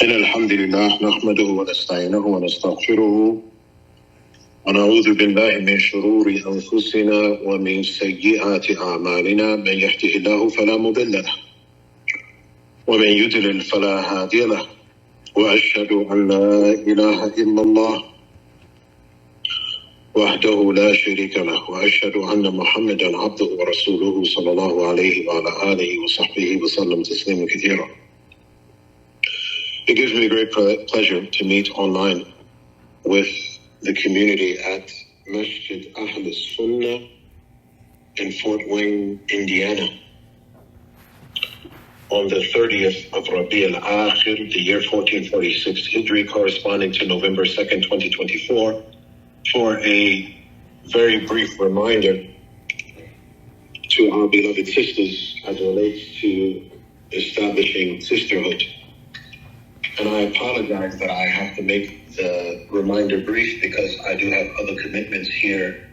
إن الحمد لله نحمده ونستعينه ونستغفره ونعوذ بالله من شرور أنفسنا ومن سيئات أعمالنا من يهده الله فلا مضل له ومن يضلل فلا هادي له وأشهد أن لا إله إلا الله وحده لا شريك له وأشهد أن محمدا عبده ورسوله صلى الله عليه وعلى آله وصحبه وسلم تسليما كثيرا. It gives me great pleasure to meet online with the community at Masjid Ahl Sunnah in Fort Wayne, Indiana, on the 30th of Rabi al-Akhir, the year 1446 Hijri, corresponding to November 2nd, 2024, for a very brief reminder to our beloved sisters as it relates to establishing sisterhood. And I apologize that I have to make the reminder brief because I do have other commitments here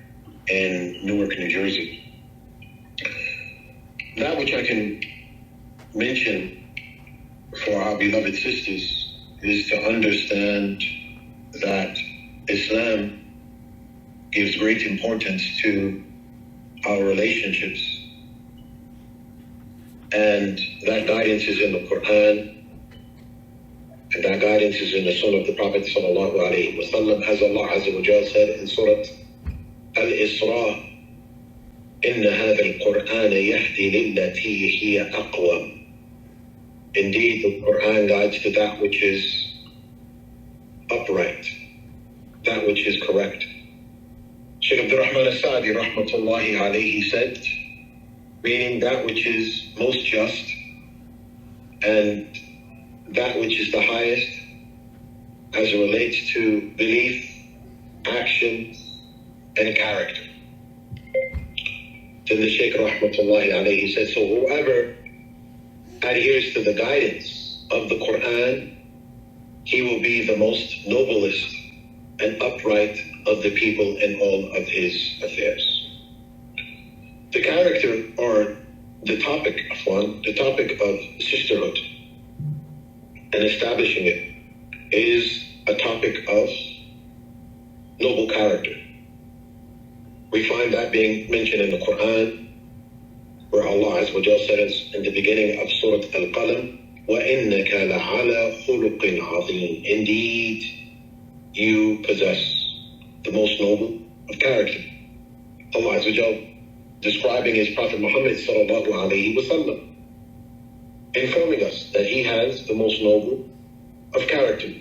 in Newark, New Jersey. That which I can mention for our beloved sisters is to understand that Islam gives great importance to our relationships, and that guidance is in the Quran. And that guidance is in the Sunnah of the Prophet sallallahu alaihi wasallam, as Allah Azza wa Jalla said in Surah Al-Isra, إِنَّ هَذَا الْقُرْآنَ يَهْدِي لِلَّتِي هِيَ أَقْوَمُ. Indeed, the Quran guides to that which is upright, that which is correct. Shaykh Abdul Rahman al-Sa'di rahmatullahi alayhi said, meaning that which is most just and that which is the highest as it relates to belief, action, and character. Then the Shaykh rahmatullahi alayhi said, so whoever adheres to the guidance of the Quran, he will be the most noblest and upright of the people in all of his affairs. The character, or the topic of sisterhood and establishing it, is a topic of noble character. We find that being mentioned in the Quran, where Allah Azza wa Jalla says in the beginning of Surah Al-Qalam, وَإِنَّكَ لَعَلَى خُلُقٍ عَظِيمٍ. Indeed, you possess the most noble of character. Allah Azza wa Jalla describing his Prophet Muhammad sallallahu alayhi wa sallam, informing us that he has the most noble of character.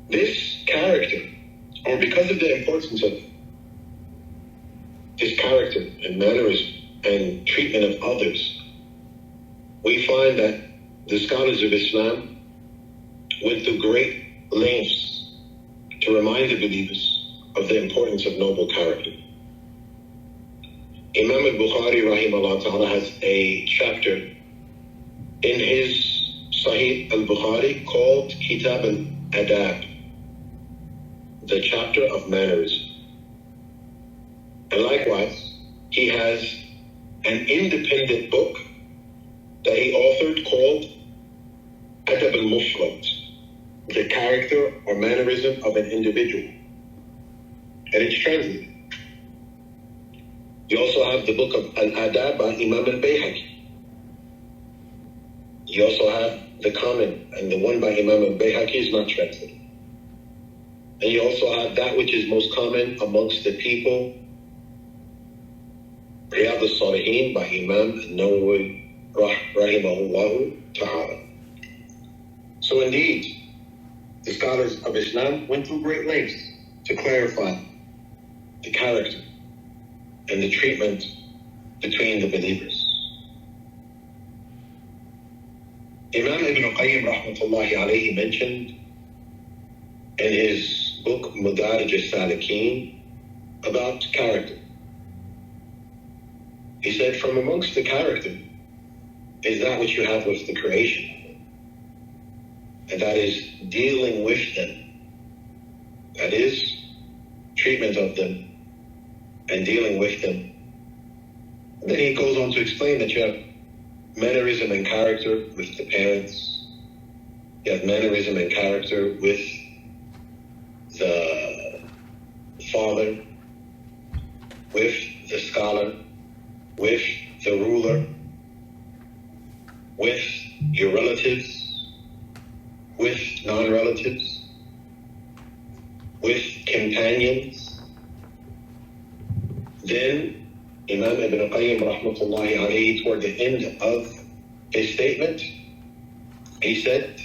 This character, or because of the importance of his character and mannerism and treatment of others, we find that the scholars of Islam went through great lengths to remind the believers of the importance of noble character. Imam al-Bukhari rahimahullah ta'ala has a chapter in his Sahih al-Bukhari called Kitab al-Adab, the chapter of mannerism. And likewise, he has an independent book that he authored called Adab al-Mufrad, the character or mannerism of an individual. And it's translated. You also have the book of Al-Adab by Imam al-Bayhaqi. You also have the comment, and the one by Imam al-Bayhaqi is not translated. And you also have that which is most common amongst the people, Riyadh al-Salihin by Imam al-Nawawi rahimahullah ta'ala. So indeed, the scholars of Islam went through great lengths to clarify the character and the treatment between the believers. Imam Ibn Qayyim rahmatullahi alayhi mentioned in his book Madarij al-Salikin about character. He said, from amongst the character is that which you have with the creation, and that is dealing with them. That is treatment of them and dealing with them. And then he goes on to explain that you have mannerism and character with the parents, You have mannerism and character with the father, with the scholar, with the ruler, with your relatives, with non-relatives, with companions. Then Imam Ibn Qayyim rahmatullahi alayhi, toward the end of his statement, he said,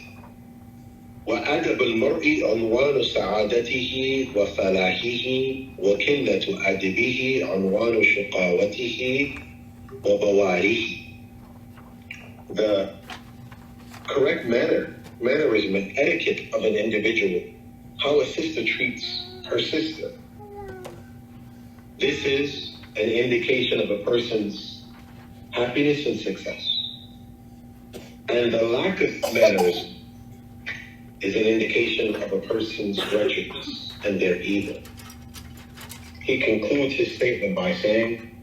وَأَدَبُ الْمَرْءِ عُنْوَانُ سَعَادَتِهِ وَفَلَاحِهِ وَكِلَّةُ أَدْبِهِ عُنْوَانُ شُقَاوَتِهِ وَبَوَارِهِ. The correct mannerism and etiquette of an individual, how a sister treats her sister. This is an indication of a person's happiness and success. And the lack of mannerism is an indication of a person's wretchedness and their evil. He concludes his statement by saying,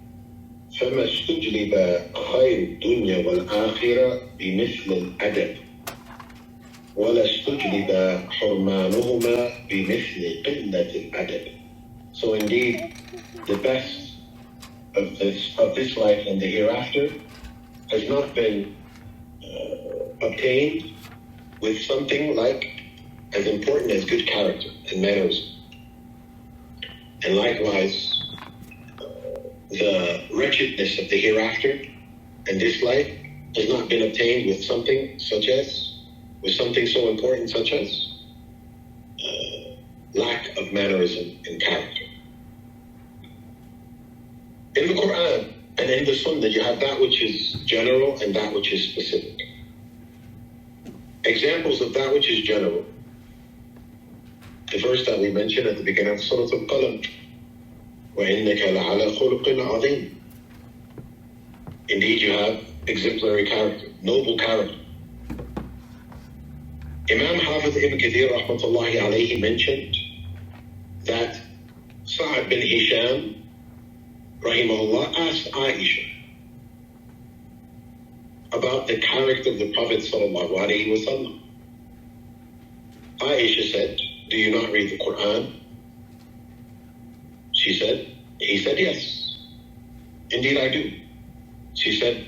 فَمَا اسْتُجْلِبَ خَيْرُ الدُّنْيَا وَالْآخِرَةِ بِمِثْلِ الْأَدَبِ وَلَا اسْتُجْلِبَ حُرْمَانُهُمَا بِمِثْلِ قِلَّةِ الْأَدَبِ. So indeed, the best of this life and the hereafter has not been obtained with something like as important as good character and manners. And likewise, the wretchedness of the hereafter and this life has not been obtained with something so important such as lack of mannerism and character. In the Quran and in the Sunnah, you have that which is general and that which is specific. Examples of that which is general. The verse that we mentioned at the beginning of Surah Al-Qalam, وَإِنَّكَ لَعَلَى خُلُقٍ عَظِيمٍ. Indeed, you have exemplary character, noble character. Imam Hafiz Ibn Kathir rahmatullahi alayhi mentioned that Sa'ad bin Hisham rahimahullah asked Aisha about the character of the Prophet sallallahu alayhi wa sallam. Aisha said, do you not read the Quran? He said, yes. Indeed, I do. She said,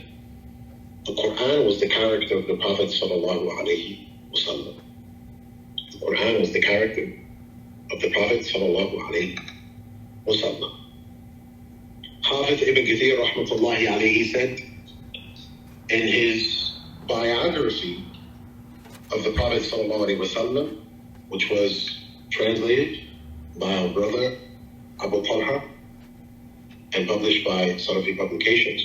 the Quran was the character of the Prophet sallallahu alayhi wa sallam. The Quran was the character of the Prophet sallallahu alayhi wa sallam. Hafiz Ibn Kathir rahmatullahi alayhi said, in his biography of the Prophet sallallahu alayhi wa sallam, which was translated by our brother Abu Talha and published by Salafi Publications.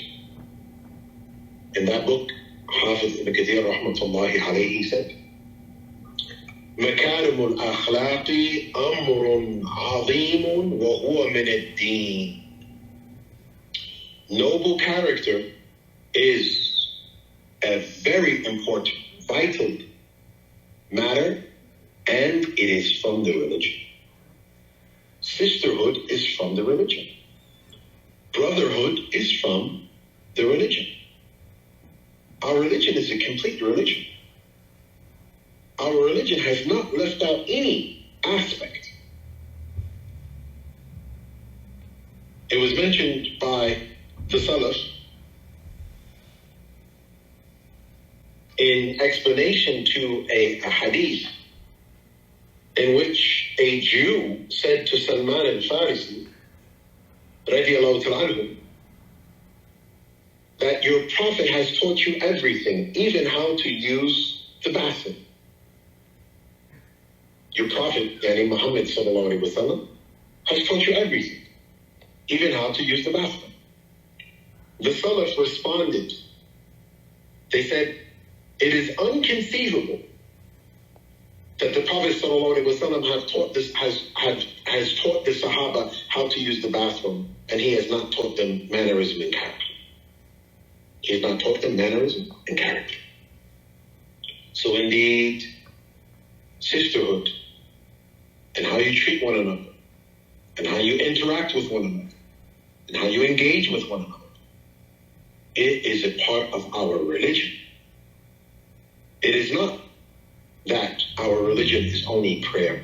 In that book, Hafiz Ibn Kathir rahmatullahi alayhi said, مكارم الأخلاق أمر عظيم وهو من الدين. Noble character is a very important, vital matter, and it is from the religion. Sisterhood is from the religion. Brotherhood is from the religion. Our religion is a complete religion. Our religion has not left out any aspect. It was mentioned by the Salaf in explanation to a hadith in which a Jew said to Salman al-Farisi, radiallahu ta'ala anhu, that your prophet has taught you everything, even how to use the bathroom. Your prophet, yani Muhammad sallallahu alayhi wa sallam, has taught you everything, even how to use the bathroom. The Salaf responded. They said, it is unconceivable that the Prophet sallallahu alayhi wa sallam has taught the Sahaba how to use the bathroom, and he has not taught them mannerism and character. He has not taught them mannerism and character. So indeed, sisterhood, and how you treat one another, and how you interact with one another, and how you engage with one another, it is a part of our religion. It is not that religion is only prayer,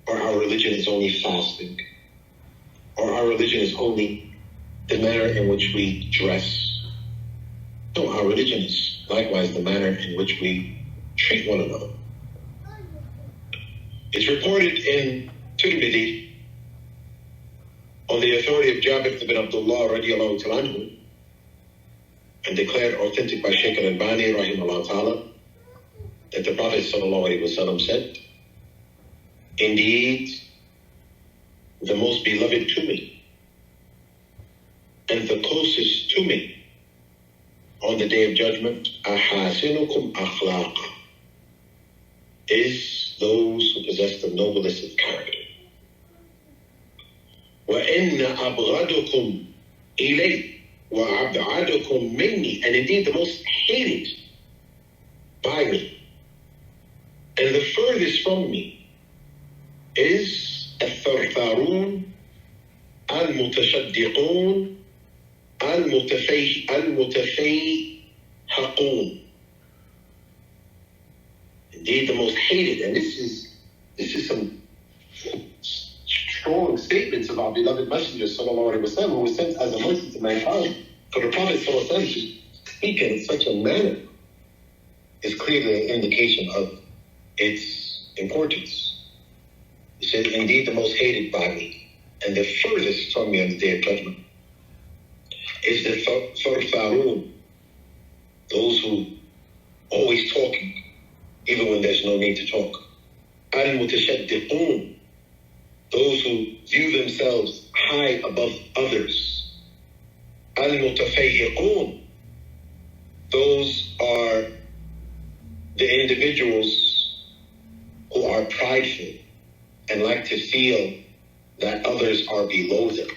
or our religion is only fasting, or our religion is only the manner in which we dress. No, our religion is likewise the manner in which we treat one another. It's reported in Tirmidhi on the authority of Jabir ibn Abdullah radiallahu ta'ala and declared authentic by Shaykh al-Albani rahimahullah ta'ala that the Prophet sallallahu alaihi wasallam said, indeed, the most beloved to me and the closest to me on the day of judgment, ahasinukum akhlaqa, is those who possess the noblest of character. وَإِنَّ أَبْغَدُكُمْ إِلَيْهِ وَأَبْعَدُكُمْ مِنِّي, and indeed the most hated by me and the furthest from me is الثرثارون المتشدقون المتفيهقون. Indeed, the most hated, and this is some strong statements of our beloved Messenger sallallahu alaihi wasallam, who was sent as a mercy to mankind. For the Prophet sallallahu alaihi wasallam to speak in such a manner is clearly an indication of its importance. He said, indeed, the most hated by me and the furthest from me on the day of judgment is the Thurtharun, those who always talking, even when there's no need to talk. Al-Mutashaddiqun, those who view themselves high above others. Al-Mutafayhiqun, those are the individuals who are prideful and like to feel that others are below them.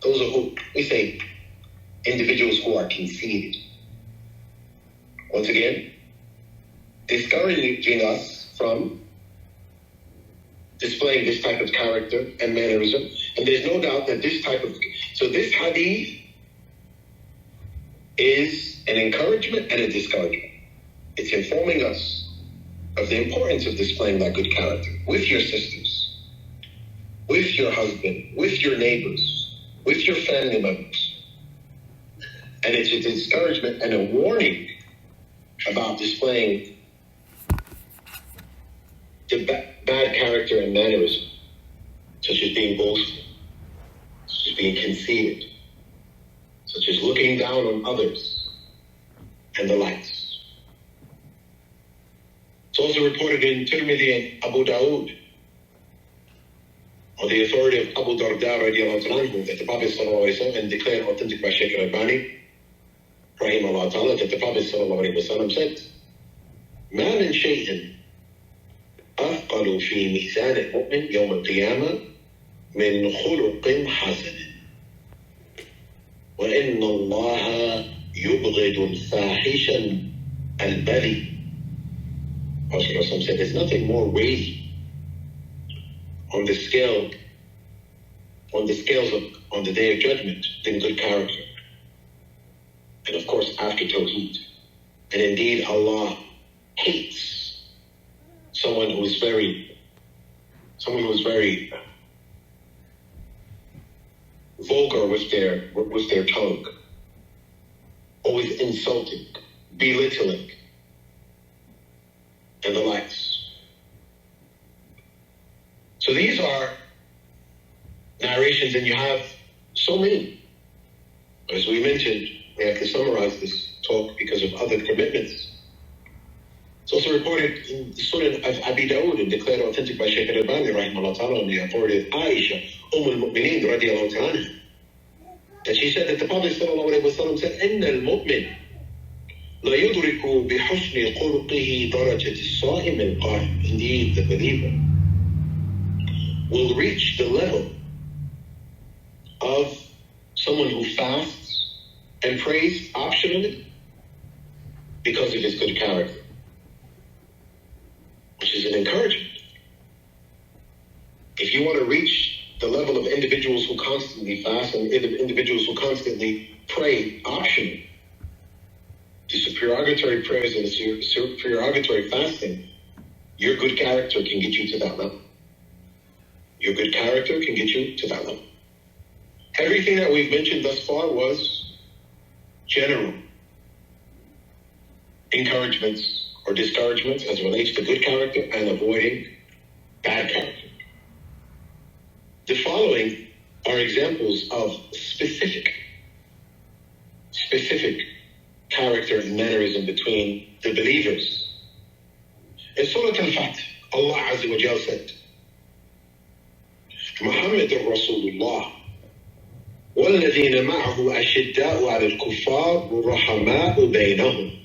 Those are who, we say, individuals who are conceited. Once again, discouraging us from displaying this type of character and mannerism. And there's no doubt that this hadith is an encouragement and a discouragement. It's informing us of the importance of displaying that good character with your sisters, with your husband, with your neighbors, with your family members. And it's a discouragement and a warning about displaying the bad character and mannerism, such as being boastful, such as being conceited, such as looking down on others, and the likes. It's also reported in Tirmidhi and Abu Dawood, on the authority of Abu Darda radiallahu anhu, that the Prophet sallallahu alaihi wasallam, and declared authentic by Shaykh al-Albani rahimahullah ta'ala, that the Prophet sallallahu alaihi wasallam said, مَا مِنْ شَيْءٍ أثقل في ميزان المؤمن يوم القيامة من خلق حسن وإن الله يبغض الفاحش البذيء. Prophet said, there's nothing more weighty on the scales on the day of judgment than good character, and of course after Tawheed. And indeed, Allah hates someone who is very vulgar with their tongue, always insulting, belittling, and the likes. So these are narrations, and you have so many. As we mentioned, we have to summarize this talk because of other commitments. It's also reported in the Sunan of Abi Dawood and declared authentic by Shaykh al-Albani rahimahullah ta'ala on the authority of Aisha, al-Mu'mineen radiallahu ta'ala, that she said that the Prophet sallallahu alaihi wasallam said, إِنَّ الْمُؤْمِنِ لَا يُدْرِكُ بِحُسْنِ خُلُقِهِ دَرَجَةِ الصَّائِمِ الْقَائِمِ. Indeed, the believer will reach the level of someone who fasts and prays optionally because of his good character, which is an encouragement. If you want to reach the level of individuals who constantly fast and individuals who constantly pray optionally, the supererogatory prayers and the supererogatory fasting Your good character can get you to that level. Your good character can get you to that level. Everything that we've mentioned thus far was general encouragements or discouragements as it relates to good character and avoiding bad character. The following are examples of specific character and mannerism between the believers. In Surah Al-Fath, Allah Azza wa Jal said, Muhammad Rasulullah وَالَّذِينَ مَعَهُ أَشِدَّاءُ عَلَى الْكُفَّارِ رُحَمَاءُ بَيْنَهُمْ.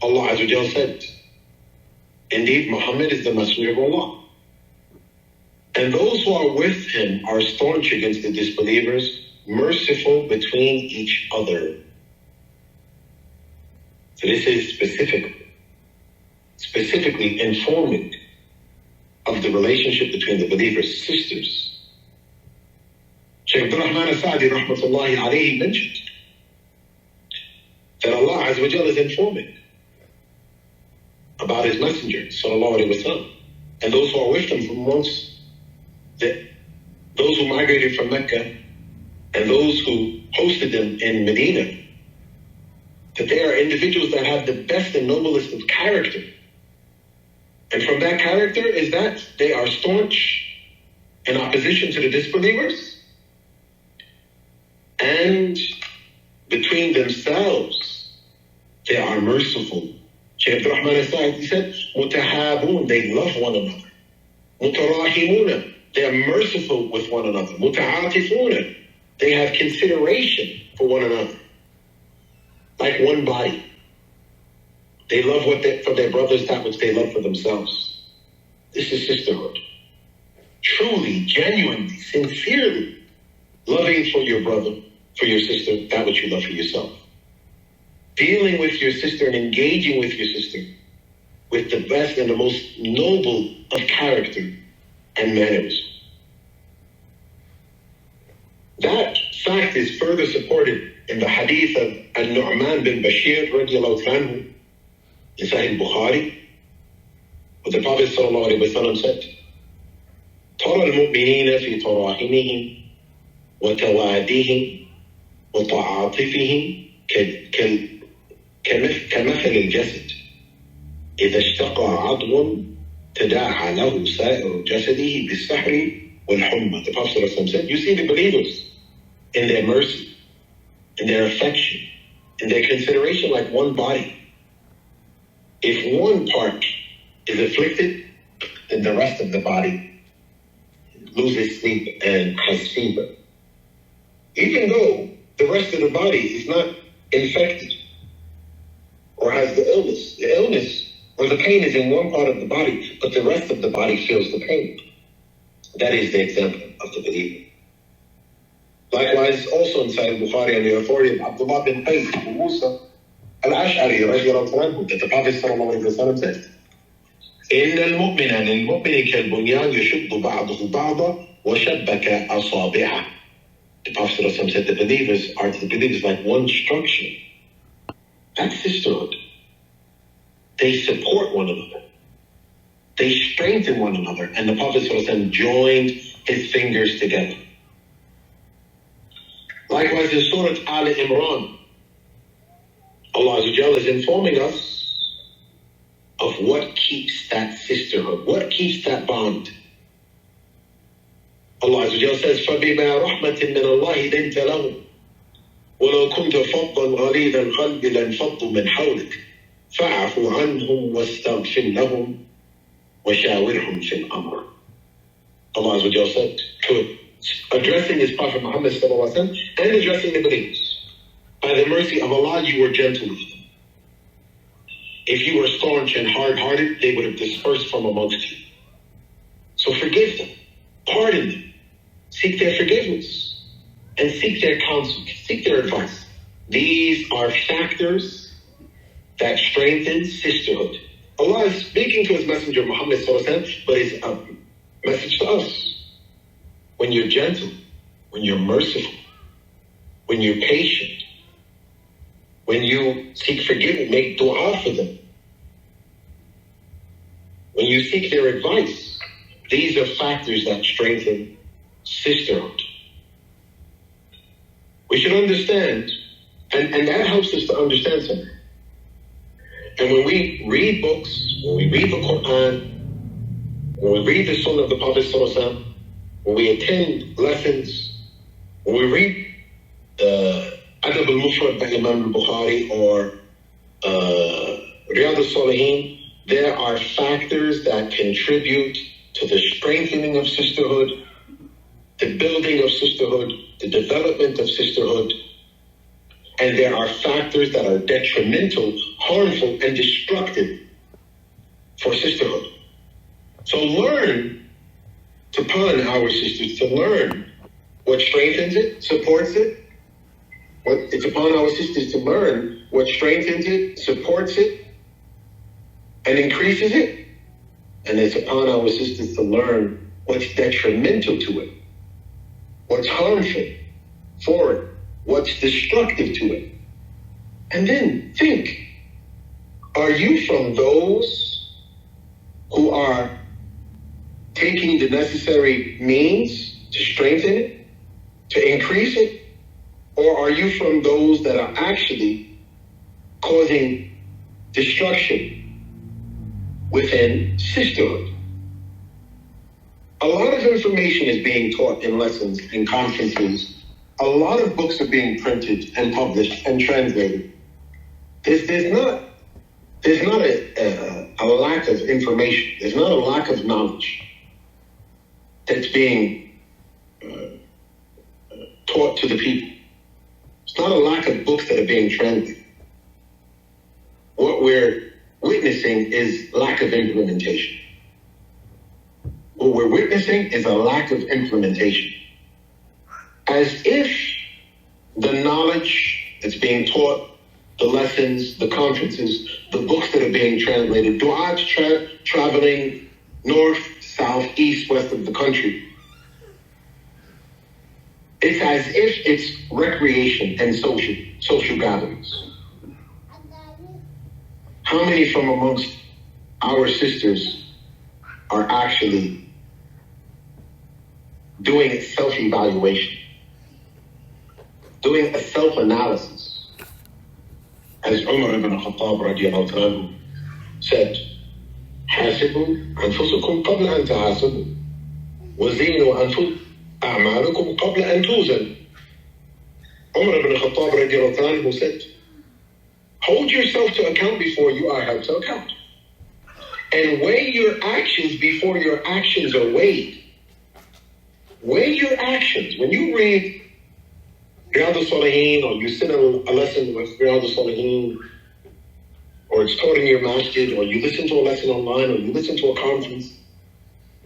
Allah Azza wa Jal said, indeed, Muhammad is the messenger of Allah. And those who are with him are staunch against the disbelievers, merciful between each other. So this is specifically informing of the relationship between the believers, sisters. Shaykh Abdul Rahman al-Sa'di rahmatullahi alayhi mentioned that Allah Azza wa Jal is informing about his messenger, sallallahu alayhi wa sallam, and those who are with him from amongst those who migrated from Mecca and those who hosted them in Medina, that they are individuals that have the best and noblest of character. And from that character is that they are staunch in opposition to the disbelievers, and between themselves they are merciful. Shaykh Abdul Rahman al-Sa'di said, مُتَحَابُونَ, they love one another. مُتَرَاحِمُونَ, they are merciful with one another. مُتَعَاطِفُونَ, they have consideration for one another. Like one body. They love for their brothers that which they love for themselves. This is sisterhood. Truly, genuinely, sincerely loving for your brother, for your sister, that which you love for yourself. Dealing with your sister and engaging with your sister with the best and the most noble of character and manners. That fact is further supported in the hadith of An-Nu'man bin Bashir radiallahu anhu in Sahih Bukhari, where the Prophet sallallahu alayhi wa sallam said, ترى المؤمنين في تراحمهم وتوادهم وتعاطفهم كمثل الجسد إذا اشتقى عضو تداعى له سائر جسده بالسحر والحمى. The Prophet ﷺ said, you see the believers in their mercy, in their affection, in their consideration like one body. If one part is afflicted, then the rest of the body loses sleep and has fever. Even though the rest of the body is not infected or has the illness or the pain is in one part of the body, but the rest of the body feels the pain. That is the example of the believer. Likewise, also in Sahih Bukhari and the authority of Abdullah bin Qais bin Musa al-Ash'ari radiallahu anhu, that the Prophet sallallahu alayhi wa sallam said, إِنَّ الْمُؤْمِنَ لِلْمُؤْمِنِ كَالْبُنْيَانِ يَشُدُّ بَعْضُهُ بَعْضًا وَشَبَّكَ أَصَابِعَهُ. The Prophet sallallahu alayhi wa sallam said the believers are to the believers like one structure. That's sisterhood. They support one another. They strengthen one another. And the Prophet ﷺ joined his fingers together. Likewise, in Surah Al-Imran, Allah Azza wa Jalla is informing us of what keeps that sisterhood, what keeps that bond. Allah Azza wa Jalla says, فَبِمَا رَحْمَةٍ مِّنَ اللَّهِ لِنْتَ لَهُمْ وَلَوْ كُنْتَ فَضًّا غَلِيظَ الْقَلْبِ لَانفَضُّوا مِنْ حَوْلِكَ فَاعْفُ عَنْهُمْ وَاسْتَغْفِرْ لَهُمْ وَشَاوِرْهُمْ فِي الْأَمْرِ. Allah Azza wa Jalla said, addressing his Prophet Muhammad sallallahu alaihi wasallam and addressing the believers, by the mercy of Allah, you were gentle with them. If you were staunch and hard-hearted, they would have dispersed from amongst you. So forgive them, pardon them, seek their forgiveness, and seek their counsel, seek their advice. These are factors that strengthen sisterhood. Allah is speaking to his messenger Muhammad sallallahu alaihi wasallam, but it's a message to us. When you're gentle, when you're merciful, when you're patient, when you seek forgiveness, make dua for them, when you seek their advice, these are factors that strengthen sisterhood. We should understand, and that helps us to understand something. And when we read books, when we read the Quran, when we read the Sunnah of the Prophet ﷺ, when we attend lessons, when we read Adab al-Mufrad by Imam al-Bukhari or Riyadh al-Salihin, there are factors that contribute to the strengthening of sisterhood, the building of sisterhood, the development of sisterhood. And there are factors that are detrimental, harmful, and destructive for sisterhood. So learn upon our sisters to learn what strengthens it, supports it. It's upon our sisters to learn what strengthens it, supports it, and increases it. And it's upon our sisters to learn what's detrimental to it, what's harmful for it, what's destructive to it. And then think, are you from those who are taking the necessary means to strengthen it, to increase it? Or are you from those that are actually causing destruction within sisterhood? A lot of information is being taught in lessons and conferences. A lot of books are being printed and published and translated. There's not a lack of information. There's not a lack of knowledge that's being taught to the people. It's not a lack of books that are being translated. What we're witnessing is lack of implementation. What we're witnessing is a lack of implementation. As if the knowledge that's being taught, the lessons, the conferences, the books that are being translated, du'at traveling north, south, east, west of the country, it's as if it's recreation and social gatherings. How many from amongst our sisters are actually doing a self-evaluation, doing a self-analysis? As Umar ibn Khattab radiallahu anhu said, حاسبوا أنفسكم قبل أن تحاسبوا وزينوا أعمالكم قبل أن توزن. Umar ibn Khattab radiallahu anhu said, hold yourself to account before you are held to account. And weigh your actions before your actions are weighed. Weigh your actions. When you read Riyadh al-Salihin, or you sit in a lesson with Riyadh al-Salihin, or it's taught in your masjid, or you listen to a lesson online, or you listen to a conference,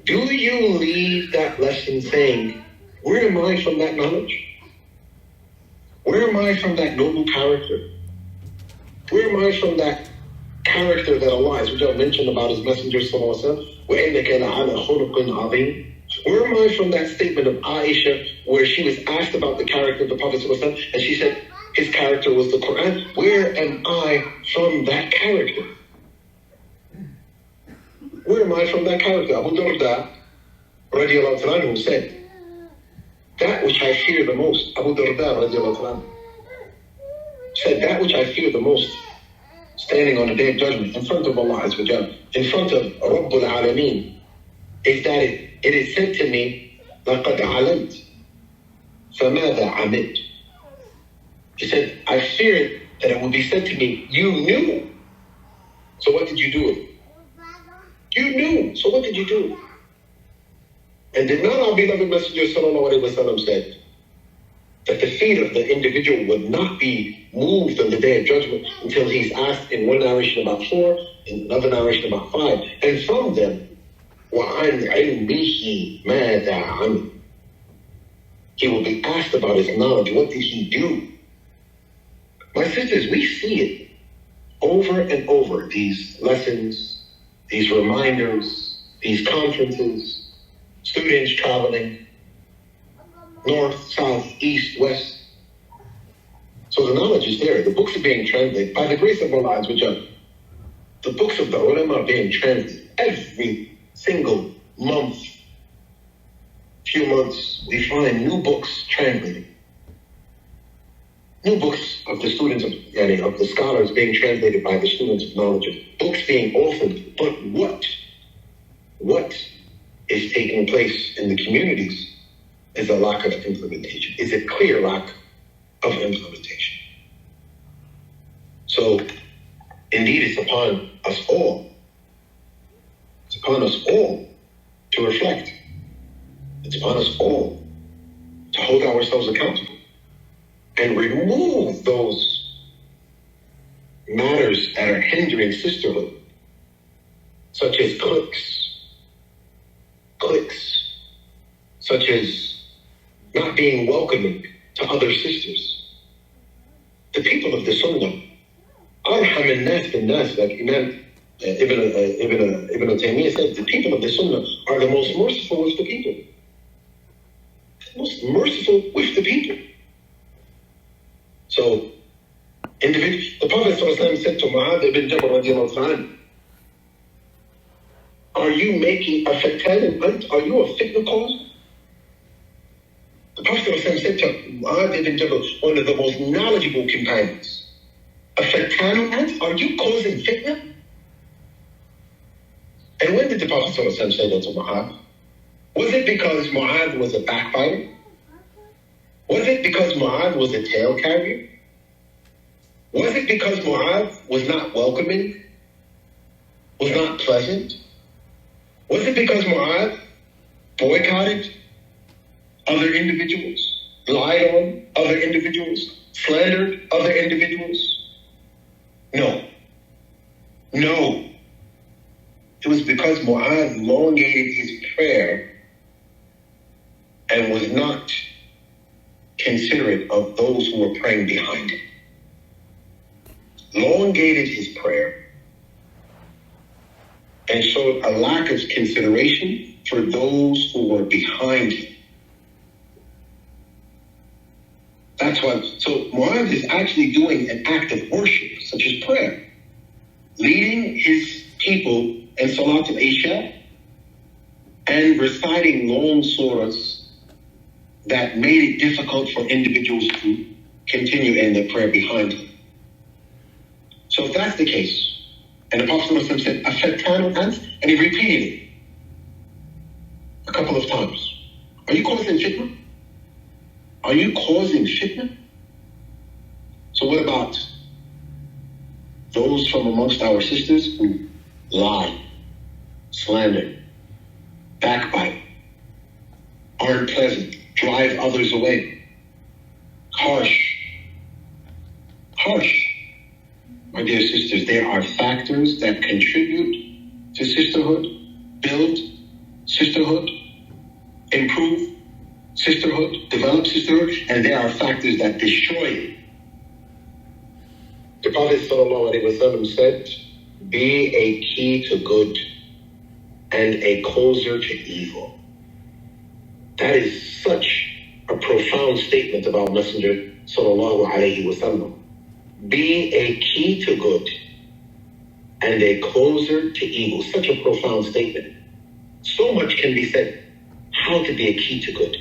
do you leave that lesson saying, where am I from that knowledge? Where am I from that noble character? Where am I from that character that Allah has mentioned about His Messenger sallallahu alaihi wasallam? Where am I from that statement of Aisha where she was asked about the character of the Prophet sallallahu alaihi wasallam and she said his character was the Quran? Where am I from that character? Where am I from that character? Abu Darda radiallahu anhu said, that which I fear the most, Abu Darda radiallahu anhu said, that which I fear the most, standing on the Day of Judgment in front of Allah Azza wa Jal, in front of Rabbul Alameen, is that it is said to me, لَقَدْ عَلَمْتِ فَمَاذَا عَمِلْتِ. He said, I feared that it would be said to me, you knew, so what did you do with it? You knew, so what did you do? And did not our beloved Messenger sallallahu alaihi wasallam said that the feet of the individual would not be moved on the Day of Judgment until he's asked in one narration about 4, in another narration about 5, and from them, وَعَنْ عِلْمِهِ مَاذَا عَمِلْ. He will be asked about his knowledge. What did he do? My sisters, we see it over and over, these lessons, these reminders, these conferences, students traveling north, south, east, west. So the knowledge is there. The books are being translated. By the grace of Allah, the books of the ulama are being translated. every single month, few months, we find new books translated. New books of the students of the scholars being translated by the students of knowledge, books being authored. But what is taking place in the communities is a lack of implementation. Is a clear lack of implementation. So, indeed, it's upon us all. It's upon us all to reflect. It's upon us all to hold ourselves accountable and remove those matters that are hindering sisterhood, such as cliques, such as not being welcoming to other sisters. The people of the Sunnah, arham al-nas bin-nas, like Imam Ibn Taymiyyah said, the people of the Sunnah are the most merciful with the people. Most merciful with the people. So, the Prophet ﷺ said to Mu'adh ibn Jabal radiallahu anhu, are you making a fatan ant? Are you a fitna cause? The Prophet ﷺ said to Mu'adh ibn Jabal, one of the most knowledgeable companions, a fatan ant? Are you causing fitna? And when did the Prophet ﷺ say that to Mu'adh? Was it because Mu'adh was a backbiter? Was it because Mu'adh was a tail carrier? Was it because Mu'adh was not welcoming? Was not pleasant? Was it because Mu'adh boycotted other individuals, lied on other individuals, slandered other individuals? No. It was because Mu'adh elongated his prayer and was not considerate of those who were praying behind him. Elongated his prayer and showed a lack of consideration for those who were behind him. That's why, so Mu'adh is actually doing an act of worship, such as prayer, leading his people in Salat al-Isha and reciting long surahs that made it difficult for individuals to continue in their prayer behind him. So if that's the case, and the Prophet ﷺ said, "Afatanu ant," and he repeated it a couple of times. Are you causing fitna? Are you causing fitna? So what about those from amongst our sisters who lie, slander, backbite, aren't pleasant, drive others away, harsh? My dear sisters, there are factors that contribute to sisterhood, build sisterhood, improve sisterhood, develop sisterhood, and there are factors that destroy it. The Prophet ﷺ said, be a key to good and a closer to evil. That is such a profound statement about Messenger sallallahu alaihi wasallam. Be a key to good and a closer to evil. Such a profound statement. So much can be said. How to be a key to good.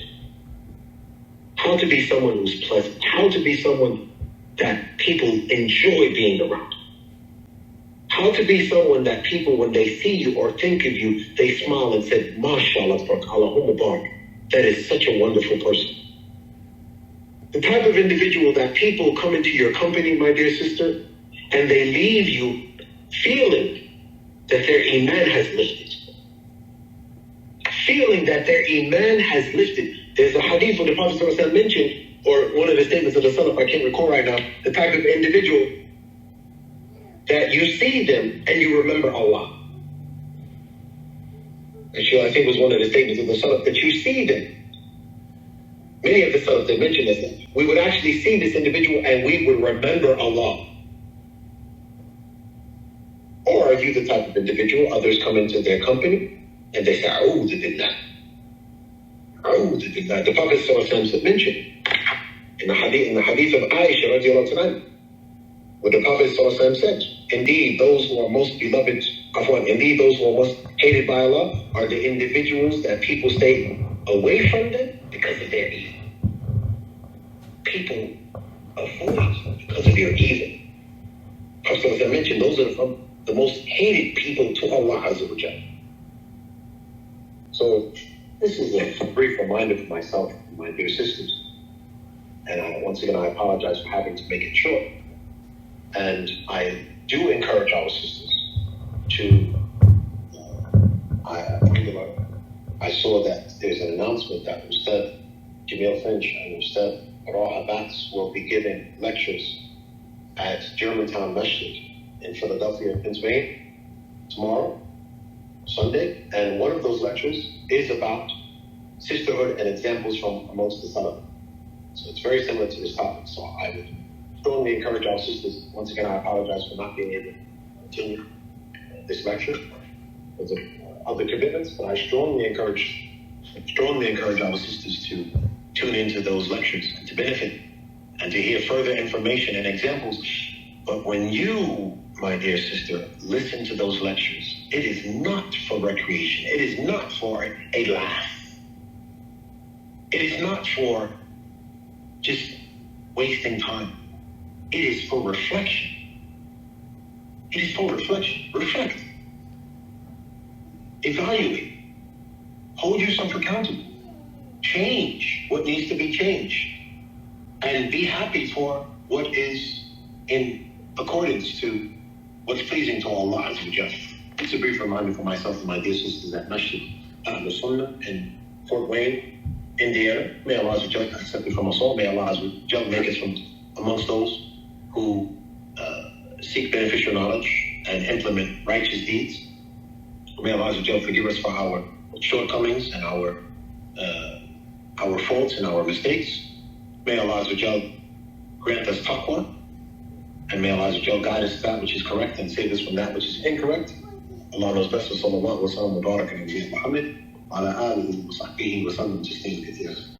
How to be someone who's pleasant. How to be someone that people enjoy being around. How to be someone that people, when they see you or think of you, they smile and say, MashaAllah, Allahumma barak. That is such a wonderful person. The type of individual that people come into your company, my dear sister, and they leave you feeling that their iman has lifted. Feeling that their iman has lifted. There's a hadith where the Prophet ﷺ mentioned, or one of the statements of the Salaf, I can't recall right now, the type of individual that you see them and you remember Allah. Actually, I think it was one of the statements of the Salaf, that you see them. Many of the Salaf, they mentioned this. We would actually see this individual and we would remember Allah. Or are you the type of individual, others come into their company and they say, A'udhu billah. A'udhu billah. The Prophet ﷺ mentioned in the hadith of Aisha radiallahu anha, what the Prophet ﷺ said. Indeed, those who are most beloved, indeed, those who are most hated by Allah are the individuals that people stay away from them because of their evil. People avoid because of your evil. Prophet ﷺ mentioned those are the most hated people to Allah Azza wa Jalla. So this is a brief reminder for myself and my dear sisters. And once again, I apologize for having to make it short. And I do encourage our sisters to, I saw that there's an announcement that Ustadh Jamil Finch and Ustadh Raha Bats will be giving lectures at Germantown Masjid in Philadelphia, Pennsylvania, tomorrow, Sunday. And one of those lectures is about sisterhood and examples from amongst the Salaf. So it's very similar to this topic. So I would strongly encourage our sisters. Once again, I apologize for not being able to continue this lecture because of other commitments, but I strongly encourage our sisters to tune into those lectures and to benefit and to hear further information and examples. But when you, my dear sister, listen to those lectures, it is not for recreation. It is not for a laugh. It is not for just wasting time. It is for reflection. It is for reflection. Reflect. Evaluate. Hold yourself accountable. Change what needs to be changed. And be happy for what is in accordance to what's pleasing to Allah Azza wa Jalla. It's a brief reminder for myself and my dear sisters at Masjid al-Sunnah in Fort Wayne, Indiana. May Allah Azza wa Jalla accept it from us all. May Allah Azza wa Jalla make us from amongst those who seek beneficial knowledge and implement righteous deeds. May Allah Azza wa Jalla forgive us for our shortcomings and our faults and our mistakes. May Allah Azza wa Jalla grant us taqwa. And may Allah Azza wa Jalla guide us to that which is correct and save us from that which is incorrect. Allah knows best. Sallallahu wa sallam wa baraka ala Muhammad wa ala alihi wa sahbihi wa sallam tasliman kathira.